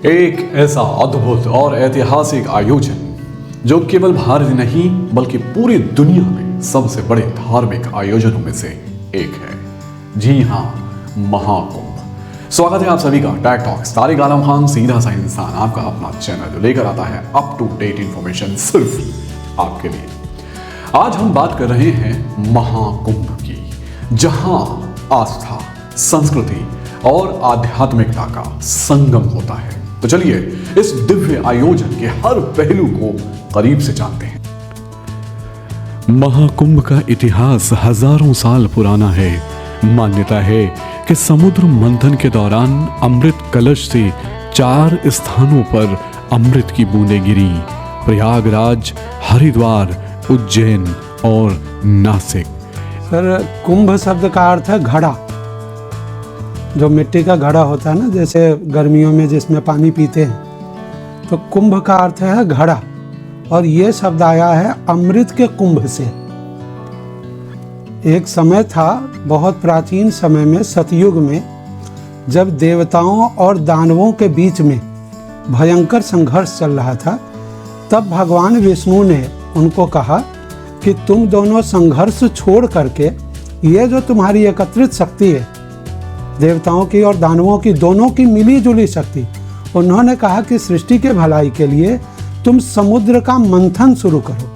एक ऐसा अद्भुत और ऐतिहासिक आयोजन जो केवल भारत नहीं बल्कि पूरी दुनिया में सबसे बड़े धार्मिक आयोजनों में से एक है। जी हाँ, महाकुंभ। स्वागत है आप सभी का टैग टॉक्स तारिक आलम खान, सीधा सा इंसान, आपका अपना चैनल जो लेकर आता है अप टू डेट इंफॉर्मेशन सिर्फ आपके लिए। आज हम बात कर रहे हैं महाकुंभ की, जहां आस्था, संस्कृति और आध्यात्मिकता का संगम होता है। तो चलिए इस दिव्य आयोजन के हर पहलू को करीब से जानते हैं। महाकुंभ का इतिहास हजारों साल पुराना है। मान्यता है कि समुद्र मंथन के दौरान अमृत कलश से 4 स्थानों पर अमृत की बूंदें गिरी। प्रयागराज, हरिद्वार, उज्जैन और नासिक। सर, कुंभ शब्द का अर्थ है घड़ा। जो मिट्टी का घड़ा होता है ना, जैसे गर्मियों में जिसमें पानी पीते हैं, तो कुंभ का अर्थ है घड़ा। और ये शब्द आया है अमृत के कुंभ से। एक समय था, बहुत प्राचीन समय में, सतयुग में, जब देवताओं और दानवों के बीच में भयंकर संघर्ष चल रहा था। तब भगवान विष्णु ने उनको कहा कि तुम दोनों संघर्ष छोड़ करके ये जो तुम्हारी एकत्रित शक्ति है, देवताओं की और दानवों की दोनों की मिली जुली शक्ति, उन्होंने कहा कि सृष्टि के भलाई के लिए तुम समुद्र का मंथन शुरू करो।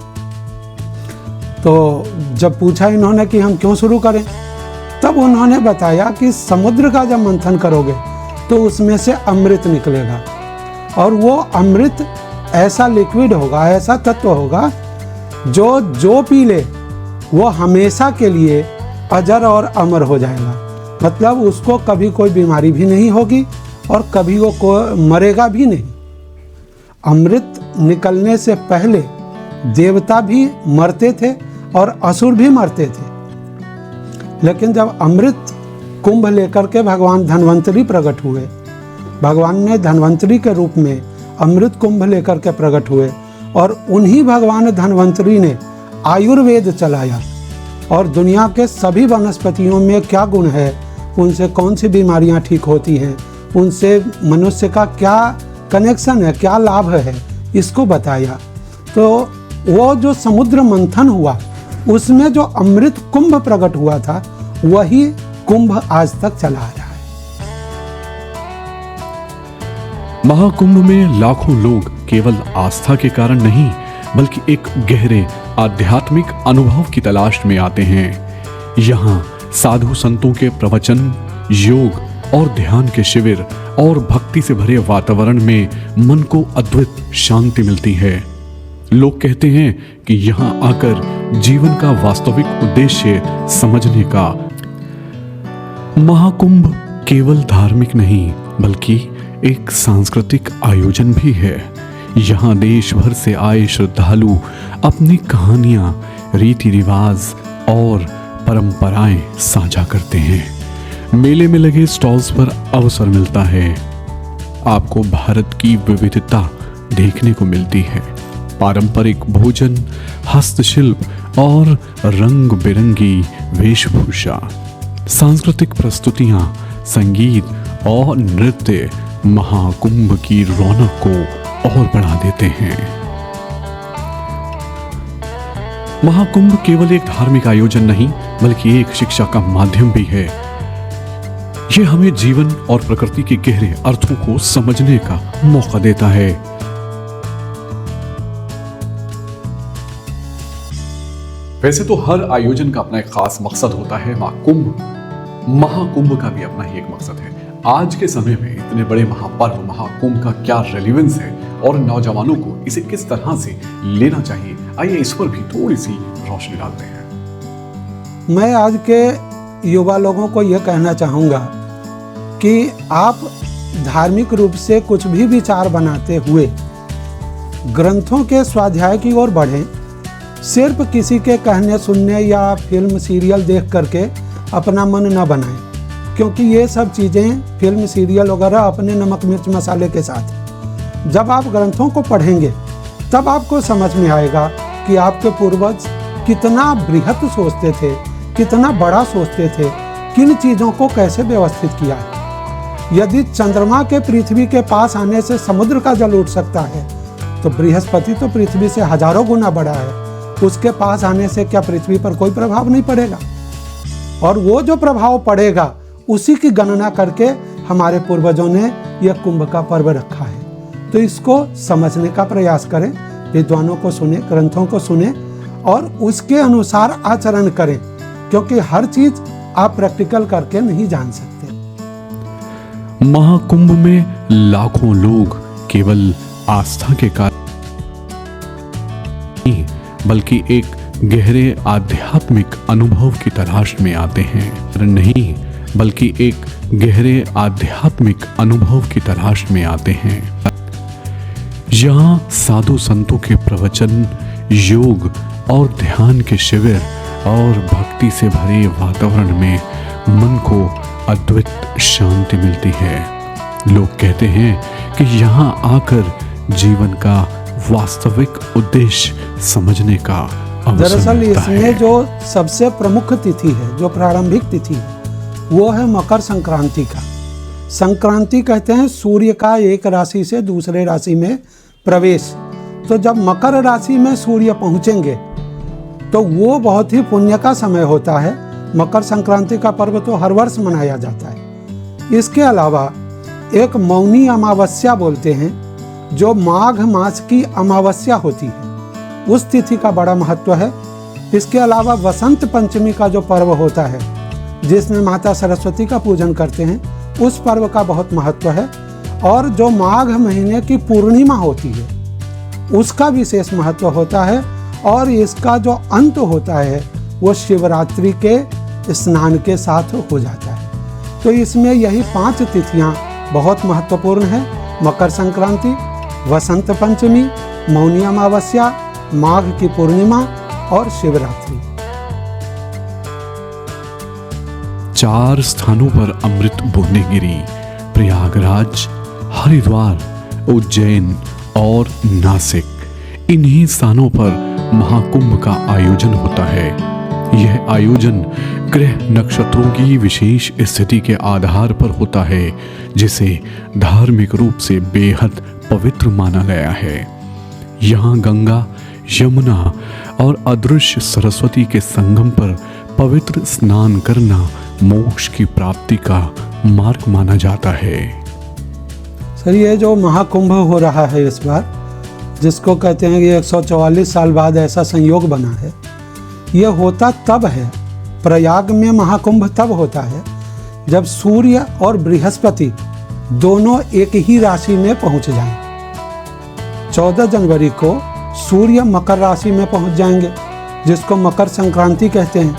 तो जब पूछा इन्होंने कि हम क्यों शुरू करें, तब उन्होंने बताया कि समुद्र का जब मंथन करोगे तो उसमें से अमृत निकलेगा, और वो अमृत ऐसा लिक्विड होगा, ऐसा तत्व होगा जो पी ले वो हमेशा के लिए अजर और अमर हो जाएगा। मतलब उसको कभी कोई बीमारी भी नहीं होगी और कभी वो मरेगा भी नहीं। अमृत निकलने से पहले देवता भी मरते थे और असुर भी मरते थे, लेकिन जब अमृत कुंभ लेकर के भगवान धन्वंतरी प्रकट हुए, भगवान ने धन्वंतरी के रूप में अमृत कुंभ लेकर के प्रकट हुए, और उन्हीं भगवान धन्वंतरी ने आयुर्वेद चलाया और दुनिया के सभी वनस्पतियों में क्या गुण है, उनसे कौन सी बीमारियां ठीक होती हैं, उनसे मनुष्य का क्या कनेक्शन है, क्या लाभ है, इसको बताया। तो वो जो समुद्र मंथन हुआ, उसमें जो अमृत कुंभ प्रकट हुआ था, वही कुंभ आज तक चला आ रहा है। महाकुंभ में लाखों लोग केवल आस्था के कारण नहीं बल्कि एक गहरे आध्यात्मिक अनुभव की तलाश में आते हैं। यहाँ साधु संतों के प्रवचन, योग और ध्यान के शिविर और भक्ति से भरे वातावरण में मन को अद्भुत शांति मिलती है। लोग कहते हैं कि यहाँ आकर जीवन का वास्तविक उद्देश्य समझने का। महाकुंभ केवल धार्मिक नहीं बल्कि एक सांस्कृतिक आयोजन भी है। यहाँ देश भर से आए श्रद्धालु अपनी कहानियां, रीति रिवाज और परंपराएं साझा करते हैं। मेले में लगे स्टॉल्स पर अवसर मिलता है, आपको भारत की विविधता देखने को मिलती है। पारंपरिक भोजन, हस्तशिल्प और रंग बिरंगी वेशभूषा, सांस्कृतिक प्रस्तुतियां, संगीत और नृत्य महाकुंभ की रौनक को और बढ़ा देते हैं। महाकुंभ केवल एक धार्मिक आयोजन नहीं बल्कि एक शिक्षा का माध्यम भी है। यह हमें जीवन और प्रकृति के गहरे अर्थों को समझने का मौका देता है। वैसे तो हर आयोजन का अपना एक खास मकसद होता है। महाकुंभ का भी अपना ही एक मकसद है। आज के समय में इतने बड़े महापर्व महाकुंभ का क्या रेलेवेंस है और नौजवानों को इसे किस तरह से लेना चाहिए, आइए इस पर भी थोड़ी सी रोशनी डालते हैं। मैं आज के युवा लोगों को यह कहना चाहूँगा कि आप धार्मिक रूप से कुछ भी विचार बनाते हुए ग्रंथों के स्वाध्याय की ओर बढ़ें। सिर्फ किसी के कहने सुनने या फिल्म सीरियल देख करके अपना मन न बनाएं, क्योंकि ये सब चीज़ें, फिल्म सीरियल वगैरह, अपने नमक मिर्च मसाले के साथ। जब आप ग्रंथों को पढ़ेंगे तब आपको समझ में आएगा कि आपके पूर्वज कितना बृहत सोचते थे, कितना बड़ा सोचते थे, किन चीज़ों को कैसे व्यवस्थित किया है। यदि चंद्रमा के पृथ्वी के पास आने से समुद्र का जल उठ सकता है, तो बृहस्पति तो पृथ्वी से हजारों गुना बड़ा है, उसके पास आने से क्या पृथ्वी पर कोई प्रभाव नहीं पड़ेगा? और वो जो प्रभाव पड़ेगा उसी की गणना करके हमारे पूर्वजों ने यह कुंभ का पर्व रखा है। तो इसको समझने का प्रयास करें, विद्वानों को सुने, ग्रंथों को सुने और उसके अनुसार आचरण करें, क्योंकि हर चीज आप प्रैक्टिकल करके नहीं जान सकते। महाकुंभ में लाखों लोग केवल आस्था के कारण नहीं, बल्कि एक गहरे आध्यात्मिक अनुभव की तलाश में आते हैं। नहीं, बल्कि एक गहरे आध्यात्मिक अनुभव की तलाश में आते हैं। यहाँ साधु संतों के प्रवचन, योग और ध्यान के शिविर और भक्ति से भरे वातावरण में मन को अद्भुत शांति मिलती है। लोग कहते हैं कि यहाँ आकर जीवन का वास्तविक उद्देश्य समझने का अवसर दरअसल मिलता है। इसमें जो सबसे प्रमुख तिथि है, जो प्रारंभिक तिथि है, वो है मकर संक्रांति का। संक्रांति कहते हैं सूर्य का एक राशि से दूसरे राशि में प्रवेश। तो जब मकर राशि में सूर्य पहुंचेंगे तो वो बहुत ही पुण्य का समय होता है। मकर संक्रांति का पर्व तो हर वर्ष मनाया जाता है। इसके अलावा एक मौनी अमावस्या बोलते हैं, जो माघ मास की अमावस्या होती है, उस तिथि का बड़ा महत्व है। इसके अलावा वसंत पंचमी का जो पर्व होता है, जिसमें माता सरस्वती का पूजन करते हैं, उस पर्व का बहुत महत्व है। और जो माघ महीने की पूर्णिमा होती है, उसका विशेष महत्व होता है। और इसका जो अंत होता है वो शिवरात्रि के स्नान के साथ हो जाता है। तो इसमें यही 5 तिथियां बहुत महत्वपूर्ण हैं: मकर संक्रांति, वसंत पंचमी, मौनी अमावस्या, माघ की पूर्णिमा और शिवरात्रि। 4 स्थानों पर अमृत बूंदें गिरी: प्रयागराज, हरिद्वार, उज्जैन और नासिक। इन्हीं स्थानों पर महाकुंभ का आयोजन होता है। यह आयोजन ग्रह नक्षत्रों की विशेष स्थिति के आधार पर होता है, जिसे धार्मिक रूप से बेहद पवित्र माना गया है। यहाँ गंगा, यमुना और अदृश्य सरस्वती के संगम पर पवित्र स्नान करना मोक्ष की प्राप्ति का मार्ग माना जाता है। सर, ये जो महाकुंभ हो रहा है इस बार, जिसको कहते हैं कि 144 साल बाद ऐसा संयोग बना है, ये होता तब है, प्रयाग में महाकुंभ तब होता है जब सूर्य और बृहस्पति दोनों एक ही राशि में पहुंच जाएं। 14 जनवरी को सूर्य मकर राशि में पहुंच जाएंगे, जिसको मकर संक्रांति कहते हैं,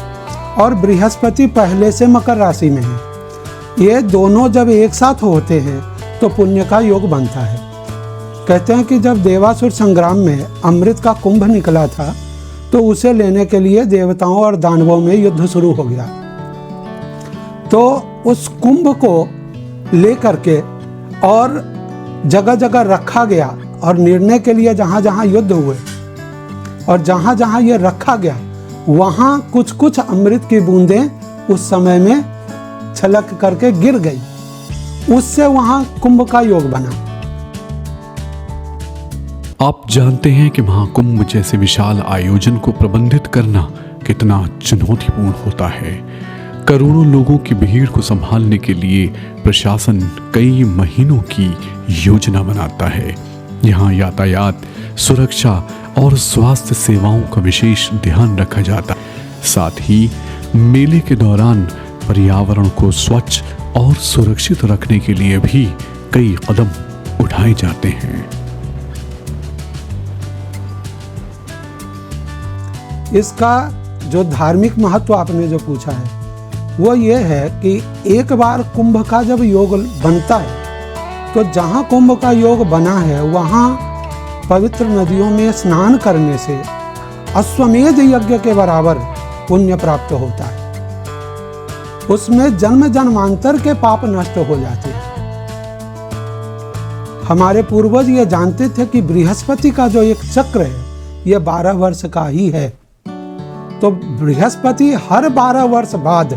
और बृहस्पति पहले से मकर राशि में है। ये दोनों जब एक साथ होते हैं तो पुण्य का योग बनता है। कहते हैं कि जब देवासुर संग्राम में अमृत का कुंभ निकला था, तो उसे लेने के लिए देवताओं और दानवों में युद्ध शुरू हो गया। तो उस कुंभ को लेकर के और जगह जगह रखा गया, और निर्णय के लिए जहाँ जहाँ युद्ध हुए और जहाँ जहाँ ये रखा गया, वहाँ कुछ कुछ अमृत की बूंदें उस समय में छलक करके गिर गई। उससे वहाँ कुंभ का योग बना। आप जानते हैं कि महाकुंभ जैसे विशाल आयोजन को प्रबंधित करना कितना चुनौतीपूर्ण होता है। करोड़ों लोगों की भीड़ को संभालने के लिए प्रशासन कई महीनों की योजना बनाता है। यहाँ यातायात, सुरक्षा और स्वास्थ्य सेवाओं का विशेष ध्यान रखा जाता है। साथ ही मेले के दौरान पर्यावरण को स्वच्छ और सुरक्षित रखने के लिए भी कई कदम उठाए जाते हैं। इसका जो धार्मिक महत्व आपने जो पूछा है, वो ये है कि एक बार कुंभ का जब योग बनता है, तो जहाँ कुंभ का योग बना है, वहाँ पवित्र नदियों में स्नान करने से अश्वमेध यज्ञ के बराबर पुण्य प्राप्त होता है। उसमें जन्म जन्मांतर के पाप नष्ट हो जाते हैं। हमारे पूर्वज ये जानते थे कि बृहस्पति का जो एक चक्र है, ये 12 वर्ष का ही है। तो बृहस्पति हर 12 वर्ष बाद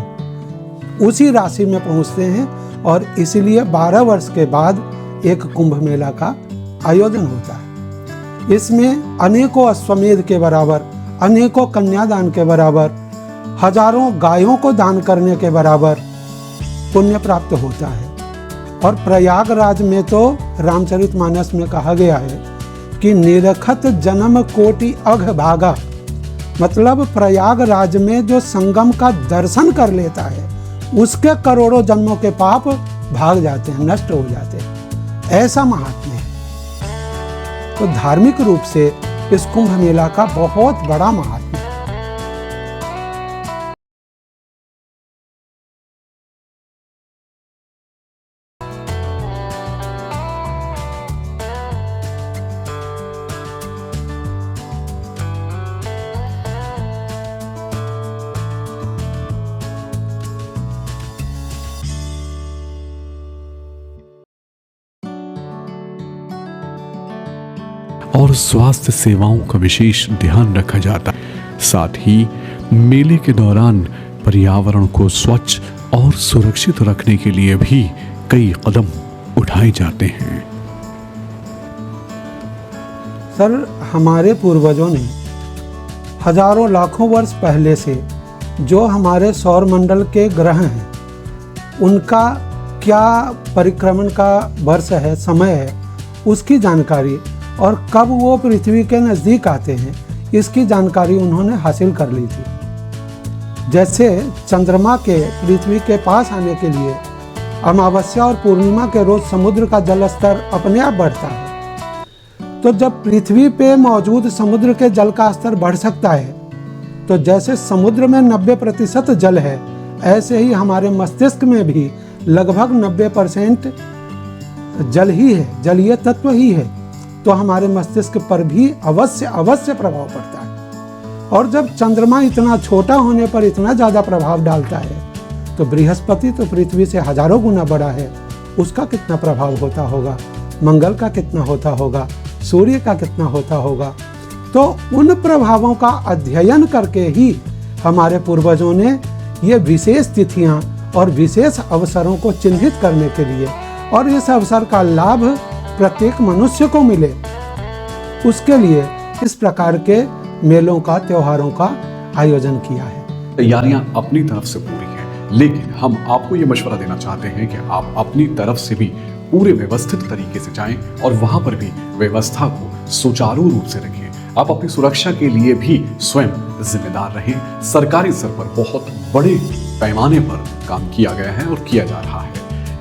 उसी राशि में पहुंचते हैं और इसलिए 12 वर्ष के बाद एक कुंभ मेला का आयोजन होता है। इसमें अनेकों अश्वमेध के बराबर, अनेकों कन्यादान के बराबर, हजारों गायों को दान करने के बराबर पुण्य प्राप्त होता है। और प्रयागराज में तो रामचरितमानस में कहा गया है कि निरखत जन्म कोटि अघ भागा, मतलब प्रयागराज में जो संगम का दर्शन कर लेता है उसके करोड़ों जन्मों के पाप भाग जाते हैं, नष्ट हो जाते हैं। ऐसा महात्म्य है। तो धार्मिक रूप से इस कुंभ मेला का बहुत बड़ा महात्म्य है। और स्वास्थ्य सेवाओं का विशेष ध्यान रखा जाता है। साथ ही मेले के दौरान पर्यावरण को स्वच्छ और सुरक्षित रखने के लिए भी कई कदम उठाए जाते हैं। सर, हमारे पूर्वजों ने हजारों लाखों वर्ष पहले से जो हमारे सौर मंडल के ग्रह हैं उनका क्या परिक्रमण का वर्ष है, समय है, उसकी जानकारी और कब वो पृथ्वी के नज़दीक आते हैं इसकी जानकारी उन्होंने हासिल कर ली थी। जैसे चंद्रमा के पृथ्वी के पास आने के लिए अमावस्या और पूर्णिमा के रोज समुद्र का जल स्तर अपने आप बढ़ता है। तो जब पृथ्वी पे मौजूद समुद्र के जल का स्तर बढ़ सकता है तो जैसे समुद्र में 90% जल है, ऐसे ही हमारे मस्तिष्क में भी लगभग 90% जल ही है, जलीय तत्व ही है। तो हमारे मस्तिष्क पर भी अवश्य प्रभाव पड़ता है। और जब चंद्रमा इतना छोटा होने पर इतना ज़्यादा प्रभाव डालता है तो बृहस्पति तो पृथ्वी से हजारों गुना बड़ा है, उसका कितना प्रभाव होता होगा, मंगल का कितना होता होगा, सूर्य का कितना होता होगा। तो उन प्रभावों का अध्ययन करके ही हमारे पूर्वजों ने ये विशेष तिथियां और विशेष अवसरों को चिन्हित करने के लिए और इस अवसर का लाभ प्रत्येक मनुष्य को मिले उसके लिए इस प्रकार के मेलों का, त्योहारों का आयोजन किया है। तैयारियां अपनी तरफ से पूरी हैं, लेकिन हम आपको ये मशवरा देना चाहते हैं कि आप अपनी तरफ से भी पूरे व्यवस्थित तरीके से जाएं और वहां पर भी व्यवस्था को सुचारू रूप से रखें। आप अपनी सुरक्षा के लिए भी स्वयं जिम्मेदार रहें। सरकारी स्तर पर बहुत बड़े पैमाने पर काम किया गया है और किया जा रहा है।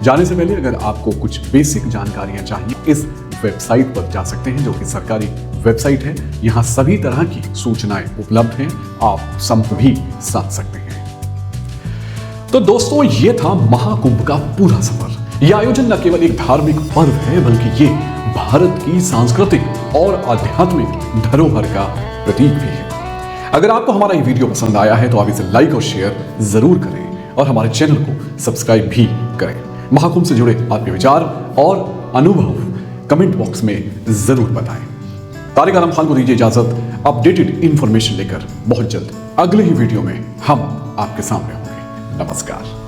जाने से पहले अगर आपको कुछ बेसिक जानकारियां चाहिए, इस वेबसाइट पर जा सकते हैं जो कि सरकारी वेबसाइट है। यहाँ सभी तरह की सूचनाएं उपलब्ध हैं, आप संपर्क भी साध सकते हैं। तो दोस्तों, ये था महाकुंभ का पूरा सफर। यह आयोजन न केवल एक धार्मिक पर्व है बल्कि ये भारत की सांस्कृतिक और आध्यात्मिक धरोहर का प्रतीक भी है। अगर आपको हमारा ये वीडियो पसंद आया है तो आप इसे लाइक और शेयर जरूर करें और हमारे चैनल को सब्सक्राइब भी करें। महाकुंभ से जुड़े आपके विचार और अनुभव कमेंट बॉक्स में जरूर बताएं। तारिक आलम खान को दीजिए इजाजत। अपडेटेड इंफॉर्मेशन लेकर बहुत जल्द अगले ही वीडियो में हम आपके सामने होंगे। नमस्कार।